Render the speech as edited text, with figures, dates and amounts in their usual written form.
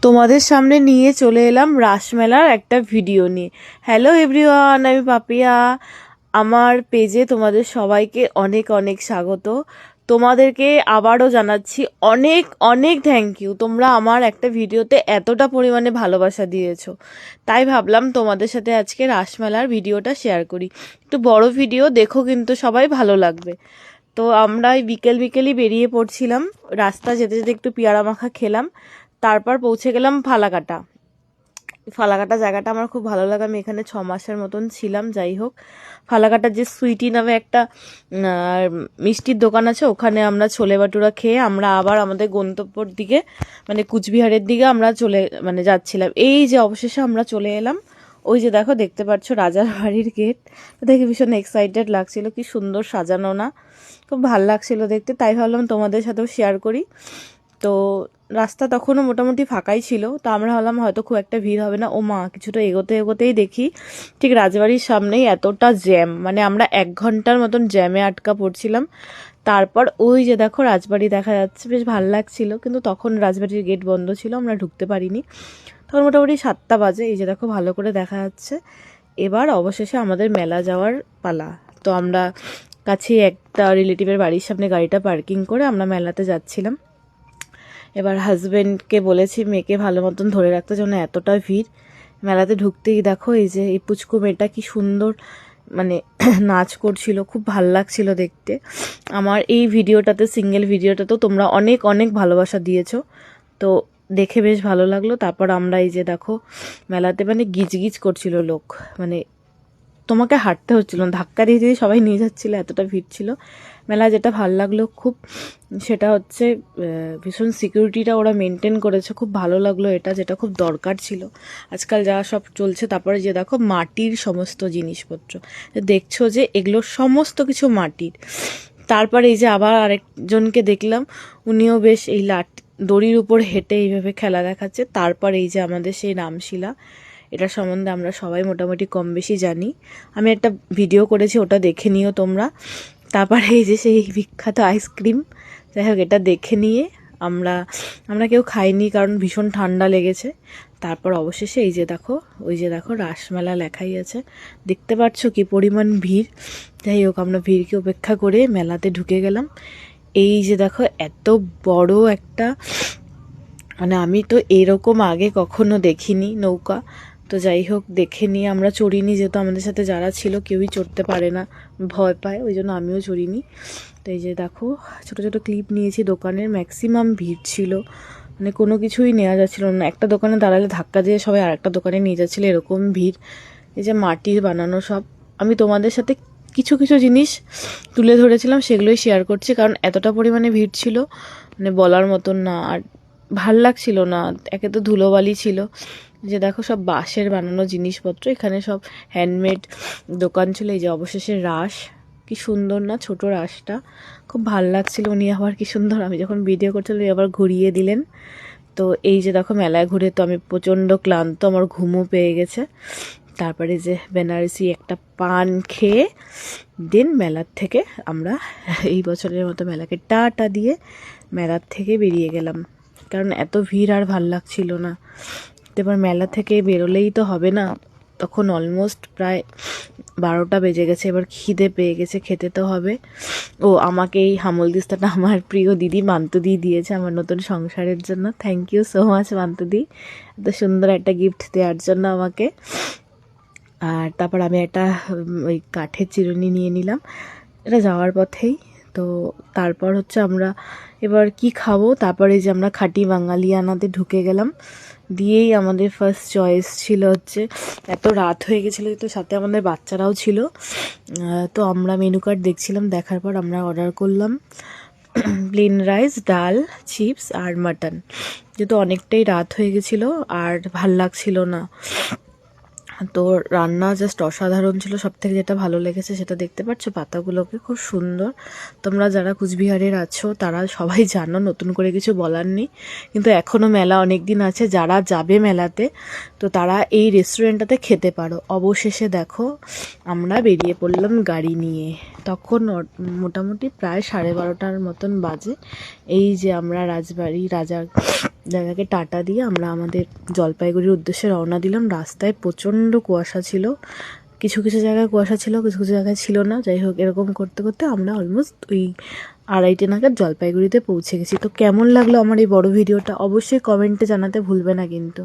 তোমাদের সামনে নিয়ে চলে এলাম রাসমেলার একটা ভিডিও নিয়ে। হ্যালো এভরিওয়ান, আমি পাপিয়া। আমার পেজে তোমাদের সবাইকে অনেক অনেক স্বাগত। তোমাদেরকে আবারও জানাচ্ছি অনেক অনেক থ্যাংক ইউ। তোমরা আমার একটা ভিডিওতে এতটা পরিমাণে ভালোবাসা দিয়েছো, তাই ভাবলাম তোমাদের সাথে আজকে রাসমেলার ভিডিওটা শেয়ার করি। একটু বড় ভিডিও দেখো, কিন্তু সবাই ভালো লাগবে। তো আমরা বিকেলই বেরিয়ে পড়ছিলাম। রাস্তা যেতে যেতে একটু পেয়ারা মাখা খেলাম, তারপর পৌঁছে গেলাম ফালাকাটা। ফালাকাটা জায়গাটা আমার খুব ভালো লাগে, আমি এখানে 6 মাসের মতন ছিলাম। যাই হোক, ফালাকাটার যে সুইটি নামে একটা মিষ্টির দোকান আছে, ওখানে আমরা ছোলে বাটুরা খেয়ে আমরা আবার আমাদের গন্তব্যর দিকে মানে কুচবিহারের দিকে আমরা যাচ্ছিলাম। এই যে অবশেষে আমরা চলে এলাম। ওই যে দেখো, দেখতে পাচ্ছ রাজার বাড়ির গেট। দেখে ভীষণ এক্সাইটেড লাগছিল, কি সুন্দর সাজানো না, খুব ভাল লাগছিল দেখতে। তাই ভাবলাম তোমাদের সাথেও শেয়ার করি। তো রাস্তা তখনও মোটামুটি ফাঁকাই ছিল, তো আমরা ভাবলাম হয়তো খুব একটা ভিড় হবে না। ও মা, কিছুটা এগোতেই দেখি ঠিক রাজবাড়ির সামনেই এতটা জ্যাম, মানে আমরা 1 ঘন্টার মতন জ্যামে আটকা পড়ছিলাম। তারপর ওই যে দেখো রাজবাড়ি দেখা যাচ্ছে, বেশ ভালো লাগছিল, কিন্তু তখন রাজবাড়ির গেট বন্ধ ছিল, আমরা ঢুকতে পারিনি। তখন মোটামুটি 7টা বাজে। এই যে দেখো ভালো করে দেখা যাচ্ছে। এবার অবশেষে আমাদের মেলা যাওয়ার পালা। তো আমরা কাছেই একটা রিলেটিভের বাড়ির সামনে গাড়িটা পার্কিং করে আমরা মেলাতে যাচ্ছিলাম। এবার হাজব্যান্ডকে বলেছি মেয়েকে ভালো মতন ধরে রাখতে, যেন এতটা ভিড়। মেলাতে ঢুকতেই দেখো এই যে এই পুচকু মেয়েটা কি সুন্দর মানে নাচ করছিল, খুব ভাল লাগছিল দেখতে। আমার এই ভিডিওটাতে, সিঙ্গেল ভিডিওটাতেও তোমরা অনেক অনেক ভালোবাসা দিয়েছো, তো দেখে বেশ ভালো লাগলো। তারপর আমরা এই যে দেখো মেলাতে মানে গিজগিজ করছিল লোক, মানে তোমাকে হাঁটতে হচ্ছিল না, ধাক্কা দিয়ে দিয়ে সবাই নিয়ে যাচ্ছিলো, এতটা ভিড় ছিল। মেলা যেটা ভাল লাগলো খুব, সেটা হচ্ছে ভীষণ সিকিউরিটিটা ওরা মেনটেন করেছে, খুব ভালো লাগলো এটা, যেটা খুব দরকার ছিল আজকাল যা সব চলছে। তারপরে যে দেখো মাটির সমস্ত জিনিসপত্র দেখছো, যে এগুলো সমস্ত কিছু মাটির। তারপরে এই যে আবার আরেকজনকে দেখলাম, উনিও বেশ এই দড়ির উপর হেঁটে এইভাবে খেলা দেখাচ্ছে। তারপর এই যে আমাদের সেই রামশিলা, এটা সম্বন্ধে আমরা সবাই মোটামুটি কম বেশি জানি, আমি একটা ভিডিও করেছি, ওটা দেখে নিও তোমরা। তারপরে এই যে সেই বিখ্যাত আইসক্রিম, যাই হোক এটা দেখে নিয়ে আমরা কেউ খাইনি, কারণ ভীষণ ঠান্ডা লেগেছে। তারপর অবশেষে এই যে দেখো, ওই যে দেখো রাসমেলা লেখাই আছে, দেখতে পাচ্ছ কি পরিমাণ ভিড়। যাই হোক, আমরা ভিড়কে উপেক্ষা করে মেলাতে ঢুকে গেলাম। এই যে দেখো এত বড় একটা, মানে আমি তো এরকম আগে কখনো দেখিনি নৌকা। তো যাই হোক, দেখে নিয়ে আমরা চড়িনি, যেহেতু আমাদের সাথে যারা ছিল কেউই চড়তে পারে না, ভয় পায়, ওই জন্য আমিও চড়িনি। তো এই যে দেখো ছোটো ছোটো ক্লিপ নিয়েছি, দোকানের ম্যাক্সিমাম ভিড় ছিল, মানে কোনো কিছুই নেওয়া যাচ্ছিল না। একটা দোকানে দাঁড়ালে ধাক্কা দিয়ে সবাই আরেকটা দোকানে নিয়ে যাচ্ছিলো, এরকম ভিড়। এই যে মাটির বানানো সব, আমি তোমাদের সাথে কিছু কিছু জিনিস তুলে ধরেছিলাম, সেগুলোই শেয়ার করছি, কারণ এতটা পরিমাণে ভিড় ছিল মানে বলার মতন না। আর ভাল লাগছিল না, একে তো ধুলোবালি ছিল। যে দেখো সব বাঁশের বানানো জিনিসপত্র, এখানে সব হ্যান্ডমেড দোকান ছিল। এই যে অবশেষে রাস, কি সুন্দর না ছোট রাসটা, খুব ভাল লাগছিল। উনি আবার কি সুন্দর, আমি যখন ভিডিও করছিলাম আবার ঘুরিয়ে দিলেন। তো এই যে দেখো মেলায় ঘুরে তো আমি প্রচণ্ড ক্লান্ত, আমার ঘুমও পেয়ে গেছে। তারপরে যে বেনারসি একটা পান খেয়ে দেন মেলার থেকে আমরা এই বছরের মতো মেলাকে টাটা দিয়ে মেলার থেকে বেরিয়ে গেলাম, কারণ এত ভিড় আর ভাল লাগছিল না। এবার মেলা থেকে বেরোলেই তো হবে না, তখন অলমোস্ট প্রায় 12টা বেজে গেছে। এবার খিদে পেয়ে গেছে, খেতে তো হবে। ও আমাকে এই হামল দিস্তাটা আমার প্রিয় দিদি মান্তুদি দিয়েছে আমার নতুন সংসারের জন্য। থ্যাংক ইউ সো মাচ মান্তুদি, এত সুন্দর একটা গিফট দেওয়ার জন্য আমাকে। আর তারপর আমি একটা ওই কাঠের চিরুনি নিয়ে নিলাম, এটা যাওয়ার পথেই। তো তারপর হচ্ছে আমরা এবার কি খাবো, তারপরে যে আমরা খাঁটি বাঙালিয়ানাতে ঢুকে গেলাম। দিয়েই আমাদের ফার্স্ট চয়েস ছিল হচ্ছে, এত রাত হয়ে গেছিলো তো সাথে আমাদের বাচ্চারাও ছিল। তো আমরা মেনু কার্ড দেখছিলাম, দেখার পর আমরা অর্ডার করলাম প্লেন রাইস, ডাল, চিপস আর মাটন। যেহেতু অনেকটাই রাত হয়ে গেছিলো আর ভাল লাগছিল না, তো রান্না জাস্ট অসাধারণ ছিল। সব থেকে যেটা ভালো লেগেছে সেটা দেখতে পাচ্ছ, পাতাগুলোকে খুব সুন্দর। তোমরা যারা কুচবিহারের আছো তারা সবাই জানো, নতুন করে কিছু বলার নেই। কিন্তু এখনও মেলা অনেক দিন আছে, যারা যাবে মেলাতে তো তারা এই রেস্টুরেন্টটাতে খেতে পারো। অবশেষে দেখো আমরা বেরিয়ে পড়লাম গাড়ি নিয়ে, তখন মোটামুটি প্রায় 12:30টার মতন বাজে। এই যে আমরা রাজবাড়ি রাজার দাদাকে টাটা দিয়ে আমরা আমাদের জলপাইগুড়ির উদ্দেশ্যে রওনা দিলাম। রাস্তায় প্রচণ্ড কুয়াশা ছিল, কিছু কিছু জায়গায় কুয়াশা ছিল, কিছু কিছু জায়গায় ছিল না। যাই হোক, এরকম করতে করতে আমরা অলমোস্ট ওই 2:30 নাগাদ জলপাইগুড়িতে পৌঁছে গেছি। তো কেমন লাগলো আমার এই বড় ভিডিওটা অবশ্যই কমেন্টে জানাতে ভুলবে না কিন্তু।